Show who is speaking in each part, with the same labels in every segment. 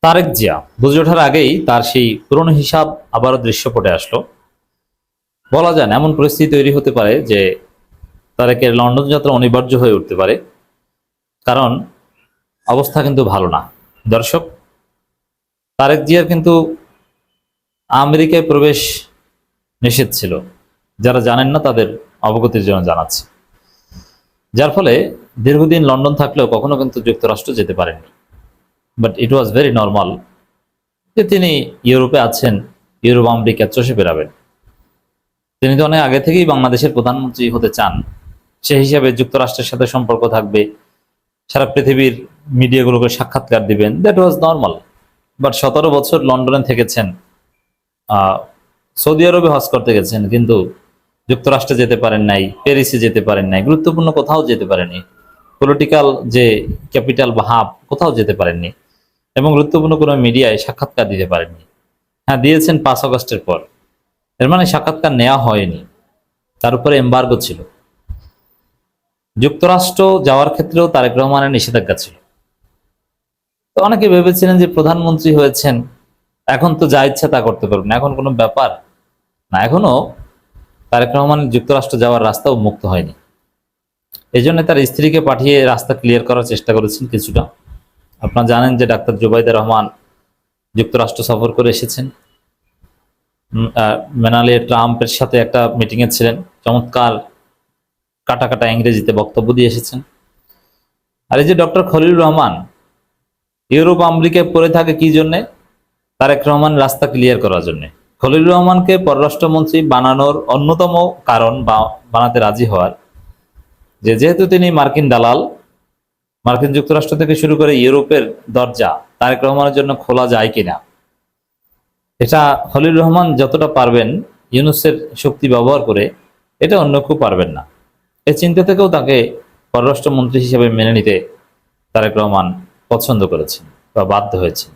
Speaker 1: তারেক জিয়া বুঝে ওঠার আগেই তার সেই পুরনো হিসাব আবারও দৃশ্যপটে আসলো। বলা যায় না এমন পরিস্থিতি তৈরি হতে পারে যে তারেকের লন্ডন যাত্রা অনিবার্য হয়ে উঠতে পারে, কারণ অবস্থা কিন্তু ভালো না। দর্শক, তারেক জিয়ার কিন্তু আমেরিকায় প্রবেশ নিষেধ ছিল। যারা জানেন না তাদের অবগতির জন্য জানাচ্ছি। যার ফলে দীর্ঘদিন লন্ডন থাকলেও কখনো কিন্তু যুক্তরাষ্ট্র যেতে পারেননি। But it was very normal যে তিনি ইউরোপে আছেন, ইউরোপ আমেরিকা চষে বেড়াবেন। তিনি তো অনেক আগে থেকেই বাংলাদেশের প্রধানমন্ত্রী হতে চান, সেই হিসাবে যুক্তরাষ্ট্রের সাথে সম্পর্ক থাকবে, সারা পৃথিবীর মিডিয়াগুলোকে সাক্ষাৎকার দিবেন, দ্যাট ওয়াজ নর্মাল। বাট 17 বছর লন্ডনে থেকেছেন, সৌদি আরবে হজ করতে গেছেন, কিন্তু যুক্তরাষ্ট্রে যেতে পারেন নাই, প্যারিসে যেতে পারেন নাই, গুরুত্বপূর্ণ কোথাও যেতে পারেননি, পলিটিক্যাল যে ক্যাপিটাল বা হাব কোথাও যেতে পারেননি, এবং গুরুত্বপূর্ণ কোনো মিডিয়ায় সাক্ষাৎকার দিতে পারেননি। হ্যাঁ, দিয়েছেন 5 আগস্টের পর, এর মানে সাক্ষাৎকার নেওয়া হয়নি, তার উপরে এম্বার্গো ছিল। যুক্তরাষ্ট্র যাওয়ার ক্ষেত্রেও তারেক রহমানের নিষেধাজ্ঞা ছিল। তো অনেকে ভেবেছিলেন যে প্রধানমন্ত্রী হয়েছেন, এখন তো যা ইচ্ছা তা করতে পারবেন, এখন কোনো ব্যাপার না। এখনো তারেক রহমানের যুক্তরাষ্ট্র যাওয়ার রাস্তাও মুক্ত হয়নি। এই জন্য তার স্ত্রীকে পাঠিয়ে রাস্তা ক্লিয়ার করার চেষ্টা করেছেন কিছুটা। আপনারা জানেন যে ডাক্তার জুবাইদা রহমান যুক্তরাষ্ট্র সফর করে এসেছেন, মেনালি ট্রাম্পের সাথে একটা মিটিংয়ে ছিলেন, চমৎকার কাটা কাটা ইংরেজিতে বক্তব্য দিয়ে এসেছেন। আর এই যে ডক্টর খলিলুর রহমান ইউরোপ আমেরিকায় পড়ে থাকে কি জন্যে? তারেক রহমান রাস্তা ক্লিয়ার করার জন্য। খলিলুর রহমানকে পররাষ্ট্রমন্ত্রী বানানোর অন্যতম কারণ বা বানাতে রাজি হওয়ার, যেহেতু তিনি মার্কিন দালাল, মার্কিন যুক্তরাষ্ট্র থেকে শুরু করে ইউরোপের দরজা তারেক রহমানের জন্য খোলা যায় কিনা, এটা খলিলুর রহমান যতটা পারবেন ইউনূসের শক্তি ব্যবহার করে, এটা অন্য কেউ পারবেন না। এই চিন্তা থেকেও তাকে পররাষ্ট্রমন্ত্রী হিসেবে মেনে নিতে তারেক রহমান পছন্দ করেছেন বা বাধ্য হয়েছেন।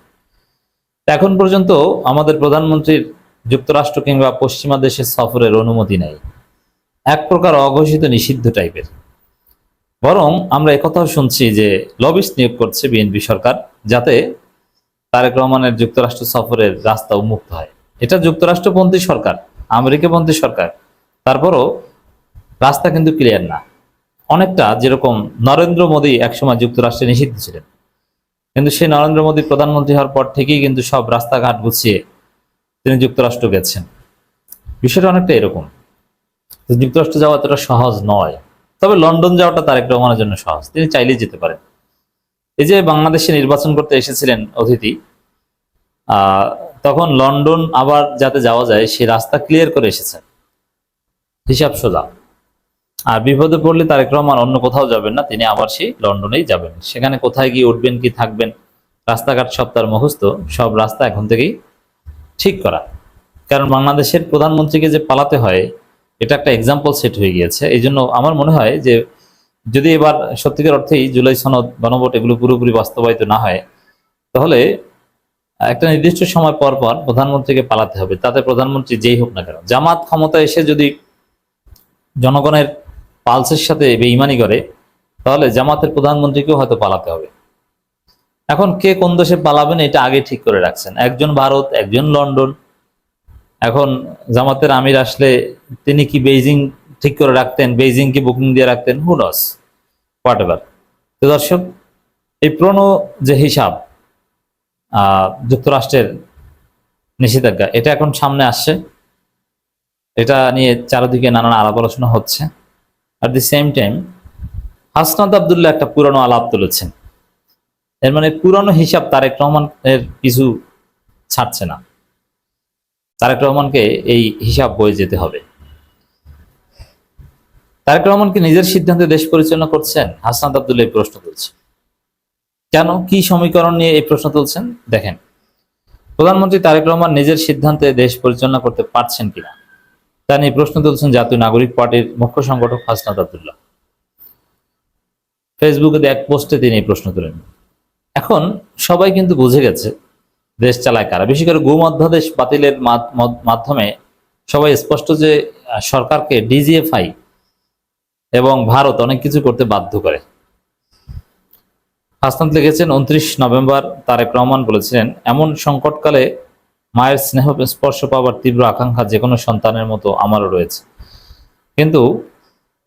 Speaker 1: এখন পর্যন্ত আমাদের প্রধানমন্ত্রীর যুক্তরাষ্ট্র কিংবা পশ্চিমা দেশের সফরের অনুমতি নেই, এক প্রকার অঘোষিত নিষিদ্ধ টাইপের। বরং আমরা একথাও শুনছি যে লবিস্ট নিয়োগ করছে বিএনপি সরকার, যাতে তারেক রহমানের যুক্তরাষ্ট্র সফরের রাস্তা উন্মুক্ত হয়। এটা যুক্তরাষ্ট্রপন্থী সরকার, আমেরিকাপন্থী সরকার, তারপরও রাস্তা কিন্তু ক্লিয়ার না। অনেকটা যেরকম নরেন্দ্র মোদী একসময় যুক্তরাষ্ট্রে নিষিদ্ধ ছিলেন, কিন্তু সেই নরেন্দ্র মোদী প্রধানমন্ত্রী হওয়ার পর থেকেই কিন্তু সব রাস্তাঘাট গুছিয়ে তিনি যুক্তরাষ্ট্র গেছেন। বিষয়টা অনেকটা এরকম। যুক্তরাষ্ট্র যাওয়া এতটা সহজ নয়, তবে লন্ডন যাওয়াটা তারেক রহমানের জন্য সহজ, তিনি চাইলেই যেতে পারেন। এই যে বাংলাদেশে নির্বাচন করতে এসেছিলেন অতিথি, তখন লন্ডন আবার যাতে যাওয়া যায় সেই রাস্তা ক্লিয়ার করে এসেছেন, হিসাব সোজা। আর বিপদে পড়লে তারেক রহমান অন্য কোথাও যাবেন না, তিনি আবার সেই লন্ডনেই যাবেন। সেখানে কোথায় গিয়ে উঠবেন, কি থাকবেন, রাস্তাঘাট সব তার মুখস্থ, সব রাস্তা এখন থেকেই ঠিক করা। কারণ বাংলাদেশের প্রধানমন্ত্রীকে যে পালাতে হয়, এটা একটা এক্সাম্পল সেট হয়ে গিয়েছে। এই জন্য আমার মনে হয় যে যদি এবার সত্যিকার অর্থেই জুলাই সনদ, গণভোট এগুলো পুরোপুরি বাস্তবায়িত না হয়, তাহলে একটা নির্দিষ্ট সময় পর পর প্রধানমন্ত্রীকে পালাতে হবে, তাতে প্রধানমন্ত্রী যেই হোক না কেন। জামাত ক্ষমতা এসে যদি জনগণের পালসের সাথে বেইমানি করে, তাহলে জামাতের প্রধানমন্ত্রীকেও হয়তো পালাতে হবে। এখন কে কোন দেশে পালাবেন এটা আগে ঠিক করে রাখছেন, একজন ভারত, একজন লন্ডন। এখন জামাতের আমির আসলে তিনি কি বেইজিং ঠিক করে রাখতেন, বেইজিং কি বুকিং দিয়ে রাখতেন, হু নস, হোয়াট এভার। তো দর্শক, এই পুরনো যে হিসাব যুক্তরাষ্ট্রের নিষেধাজ্ঞা, এটা এখন সামনে আসছে, এটা নিয়ে চারিদিকে নানান আলাপ আলোচনা হচ্ছে। আর the same time Hasnat Abdullah একটা পুরানো আলাপ তুলেছেন, এর মানে পুরানো হিসাব তারেক রহমানের কিছু ছাড়ছে না, তারেক রহমানকে এই হিসাব বয়ে যেতে হবে। তারেক রহমান কি নিজের সিদ্ধান্তে দেশ পরিচালনা করছেন? হাসনাত আবদুল্লাহ এই প্রশ্ন তুলছেন। কেন, কি সমীকরণ নিয়ে এই প্রশ্ন তুলছেন? দেখেন, প্রধানমন্ত্রী তারেক রহমান নিজের সিদ্ধান্তে দেশ পরিচালনা করতে পারছেন কিনা তা নিয়ে প্রশ্ন তুলছেন জাতীয় নাগরিক পার্টির মুখ্য সংগঠক হাসনাত আবদুল্লাহ। ফেসবুকে এক পোস্টে তিনি এই প্রশ্ন তুলেন। এখন সবাই কিন্তু বুঝে গেছে দেশ চালায় কারা। বিশেষ করে গুম অধ্যাদেশ বাতিলের মাধ্যমে সবাই স্পষ্ট যে সরকারকে ডিজিএফআই এবং ভারত অনেক কিছু করতে বাধ্য করে। হাসনাত লিখেছেন 29 নভেম্বর তারেক রহমান বলেছিলেন, এমন সংকটকালে মায়ের স্নেহ স্পর্শ পাওয়ার তীব্র আকাঙ্ক্ষা যে কোনো সন্তানের মতো আমারও রয়েছে, কিন্তু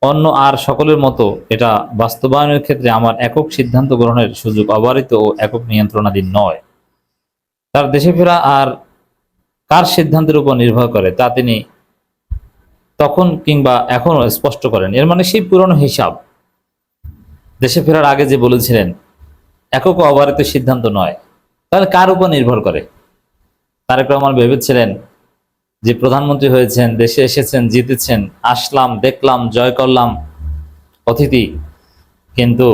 Speaker 1: অন্য আর সকলের মতো এটা বাস্তবায়নের ক্ষেত্রে আমার একক সিদ্ধান্ত গ্রহণের সুযোগ অবারিত ও একক নিয়ন্ত্রণাধীন নয়। তার দেশে ফেরা আর কার সিদ্ধান্তের উপর নির্ভর করে তা তিনি তখন কিংবা এখনো স্পষ্ট করেন। এর মানে সেই পুরনো হিসাব, দেশে ফেরার আগে যে বলেছিলেন একক অবারিত সিদ্ধান্ত নয়, তাহলে কার উপর নির্ভর করে? তারেক রহমান ভেবেছিলেন যে প্রধানমন্ত্রী হয়েছেন, দেশে এসেছেন, জিতেছেন, আসলাম, দেখলাম, জয় করলাম, অতিথি, কিন্তু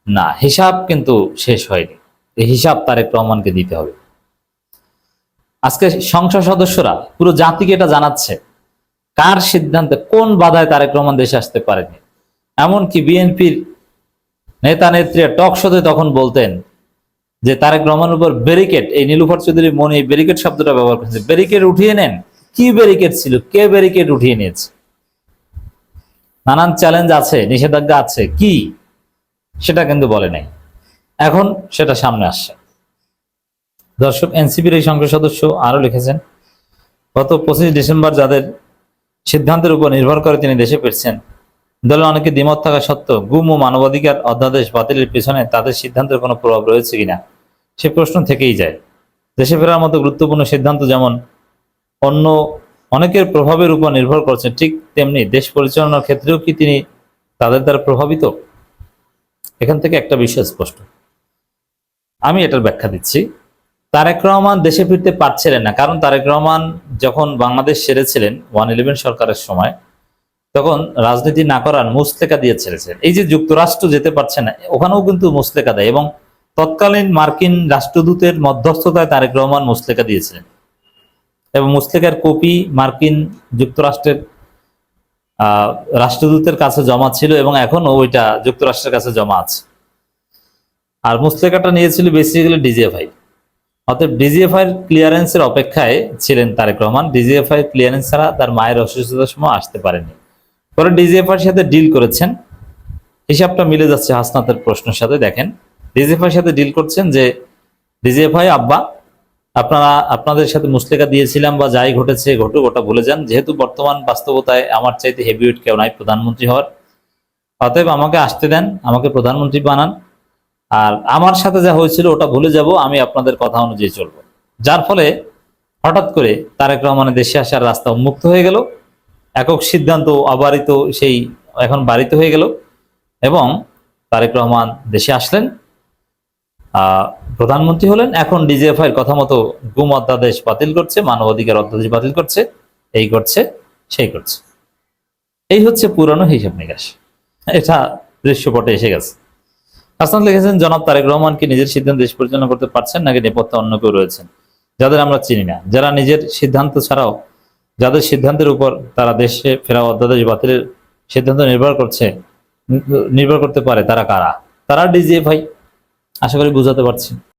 Speaker 1: না, হিসাব কিন্তু শেষ হয়নি। এই হিসাব তারেক রহমানকে দিতে হবে। আজকে সংসদ সদস্যরা পুরো জাতিকে এটা জানাচ্ছে কার সিদ্ধান্তে, কোন বাধায় তারেক রহমান দেশে আসতে পারেনি। এমনকি বিএনপির নেতা নেত্রীরা টক শোতে তখন বলতেন যে তারেক রহমানের উপর ব্যারিকেড, এই নীলুফার চৌধুরী মনি ব্যারিকেড শব্দটা ব্যবহার করেছে, ব্যারিকেড উঠিয়ে নেন। কি ব্যারিকেড ছিল? কে ব্যারিকেড উঠিয়ে নিয়েছে? নানান চ্যালেঞ্জ আছে, নিষেধাজ্ঞা আছে, কি সেটা কিন্তু বলে নাই। এখন সেটা সামনে আসছে। দর্শক, এনসিপির এই সংসদ সদস্য আরো লিখেছেন, গত 25 ডিসেম্বর যাদের সিদ্ধান্তের উপর নির্ভর করে তিনি দেশে ফিরছেন, দলের অনেকে দ্বিমত থাকা সত্ত্বেও গুম ও মানবাধিকার অধ্যাদেশ বাতিলের পিছনে তাদের সিদ্ধান্তের কোনো প্রভাব রয়েছে কিনা সে প্রশ্ন থেকেই যায়। দেশে ফেরার মতো গুরুত্বপূর্ণ সিদ্ধান্ত যেমন অন্য অনেকের প্রভাবের উপর নির্ভর করছে, ঠিক তেমনি দেশ পরিচালনার ক্ষেত্রেও কি তিনি তাদের দ্বারা প্রভাবিত? এখান থেকে একটা বিষয় স্পষ্ট, আমি এটার ব্যাখ্যা দিচ্ছি। তারেক রহমান দেশে ফিরতে পারছিলেন না, কারণ তারেক রহমান যখন বাংলাদেশ ছেড়েছিলেন 111 সরকারের সময়, তখন রাজনীতি না করার মুচলেকা দিয়ে ছেড়েছেন। এই যে যুক্তরাষ্ট্র যেতে পারছে না, ওখানেও কিন্তু মুচলেকা দেয়, এবং তৎকালীন মার্কিন রাষ্ট্রদূতের মধ্যস্থতায় তারেক রহমান মুচলেকা দিয়েছিলেন, এবং মুচলেকার কপি মার্কিন যুক্তরাষ্ট্রের রাষ্ট্রদূতের কাছে জমা ছিল, এবং এখনো ওইটা যুক্তরাষ্ট্রের কাছে জমা আছে। আর মুচলেকাটা নিয়েছিল বেসিক্যালি ডিজিএফআই। অতএব ডিজিএফআই এর ক্লিয়ারেন্সের অপেক্ষায় ছিলেন তারেক রহমান। ডিজিএফআই ক্লিয়ারেন্স ছাড়া তার মায়ের অসুস্থতার সময় আসতে পারেনি। পরে ডিজিএফআই এর সাথে ডিল করেছেন, হিসাবটা মিলে যাচ্ছে হাসনাতের প্রশ্নের সাথে। দেখেন, ডিজিএফআই এর সাথে ডিল করছেন যে ডিজিএফআই আব্বা, আপনাদের সাথে মুচলেকা দিয়েছিলাম বা যাই ঘটেছে ঘটুক, ওটা ভুলে যান, যেহেতু বর্তমান বাস্তবতায় আমার চাইতে হেভিওয়েট কেউ নাই প্রধানমন্ত্রী হওয়ার, অতএব আমাকে আসতে দেন, আমাকে প্রধানমন্ত্রী বানান, আর আমার সাথে যা হয়েছিল ওটা ভুলে যাব, আমি আপনাদের কথা অনুযায়ী চলবো। যার ফলে হঠাৎ করে তারেক রহমানের দেশে আসার রাস্তা উন্মুক্ত হয়ে গেল, একক সিদ্ধান্ত অবারিত সেই এখন বারিত হয়ে গেল, এবং তারেক রহমান দেশে আসলেন, প্রধানমন্ত্রী হলেন। এখন ডিজিএফআই এর কথা মতো গুম অধ্যাদেশ বাতিল করছে, মানবাধিকার অধ্যাদেশ বাতিল করছে, এই করছে, সেই করছে। এই হচ্ছে পুরানো হিসাব নিকাশ, এটা দৃশ্যপটে এসে গেছে। হাসান লিখেছেন, জনাব তারেক রহমান কি নিজের সিদ্ধান্ত দেশ পরিচালনা করতে পারছেন, নাকি নেপথ্যে অন্য কেউ রয়েছেন যাদের আমরা চিনি না, যারা নিজের সিদ্ধান্ত ছাড়াও যাদের সিদ্ধান্তের উপর তারা দেশে ফেরা অধ্যাদেশ বাতিলের সিদ্ধান্ত নির্ভর করতে পারে, তারা কারা? তারা ডিজিএফআই। আশা করি বুঝাতে পারছি।